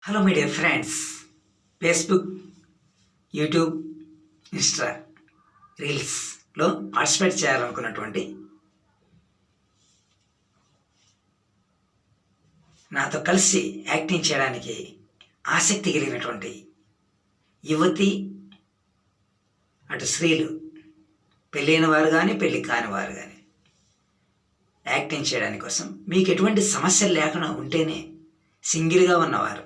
Hello my dear friends, Facebook, YouTube, Insta రీల్స్లో participate చేయాలనుకున్నటువంటి నాతో కలిసి యాక్టింగ్ చేయడానికి ఆసక్తి కలిగినటువంటి యువతి, అటు స్త్రీలు, పెళ్ళైన వారు కానీ పెళ్ళి కాని వారు కానీ యాక్టింగ్ చేయడానికి కోసం మీకు ఎటువంటి సమస్యలు లేకుండా ఉంటేనే, సింగిల్గా ఉన్నవారు,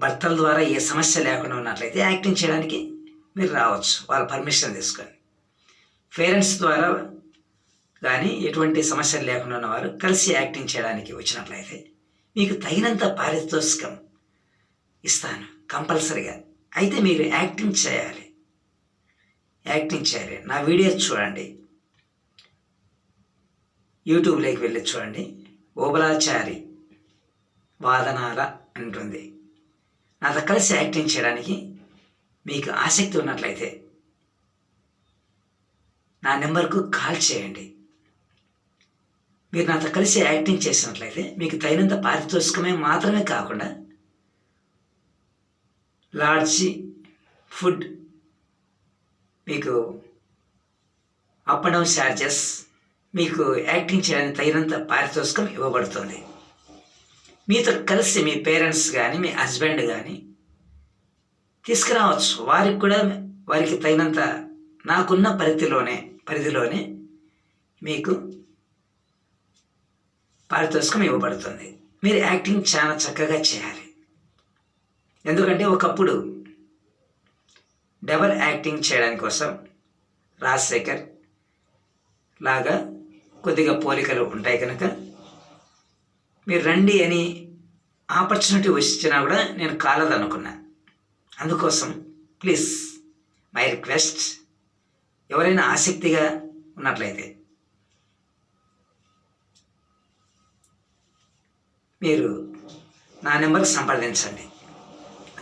భర్తల ద్వారా ఏ సమస్య లేకుండా ఉన్నట్లయితే యాక్టింగ్ చేయడానికి మీరు రావచ్చు, వాళ్ళ పర్మిషన్ తీసుకొని. పేరెంట్స్ ద్వారా కానీ ఎటువంటి సమస్యలు లేకుండా ఉన్నవారు కలిసి యాక్టింగ్ చేయడానికి వచ్చినట్లయితే మీకు తగినంత పారితోషికం ఇస్తాను కంపల్సరిగా. అయితే మీరు యాక్టింగ్ చేయాలి. నా వీడియోస్ చూడండి, యూట్యూబ్లోకి వెళ్ళి చూడండి. ఓబలాచారి వాదనాల అంటుంది. నాతో కలిసి యాక్టింగ్ చేయడానికి మీకు ఆసక్తి ఉన్నట్లయితే నా నెంబర్కు కాల్ చేయండి. మీరు నాతో కలిసి యాక్టింగ్ చేసినట్లయితే మీకు తగినంత పారితోషికమే మాత్రమే కాకుండా లాడ్జి, ఫుడ్, మీకు అప్ అండ్ డౌన్ ఛార్జెస్, మీకు యాక్టింగ్ చేయడానికి తగినంత పారితోషికం ఇవ్వబడుతుంది. మీతో కలిసి మీ పేరెంట్స్ కానీ మీ హస్బెండ్ కానీ తీసుకురావచ్చు. వారికి కూడా వారికి తగినంత నాకున్న పరిధిలోనే మీకు పారితోషికం ఇవ్వబడుతుంది. మీరు యాక్టింగ్ చాలా చక్కగా చేయాలి. ఎందుకంటే ఒకప్పుడు డబల్ యాక్టింగ్ చేయడానికి కోసం రాజశేఖర్ లాగా కొద్దిగా పోలికలు ఉంటాయి కనుక మీరు రండి అని ఆపర్చునిటీ వచ్చినా కూడా నేను కాలదనుకున్నా. అందుకోసం ప్లీజ్ మై రిక్వెస్ట్, ఎవరైనా ఆసక్తిగా ఉన్నట్లయితే మీరు నా నెంబర్కి సంప్రదించండి.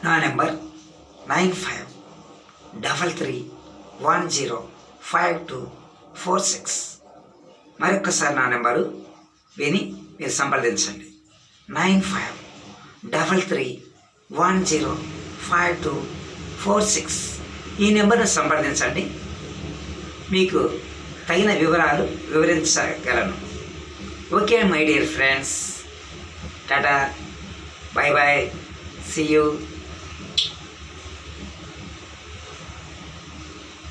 నా నెంబర్ 9533105246. మరొక్కసారి నా నెంబరు విని మీరు సంప్రదించండి. 9533105246. ఈ నెంబర్ను సంప్రదించండి. మీకు తగిన వివరాలు వివరించగలను. Okay my dear friends, tata, bye bye, see you.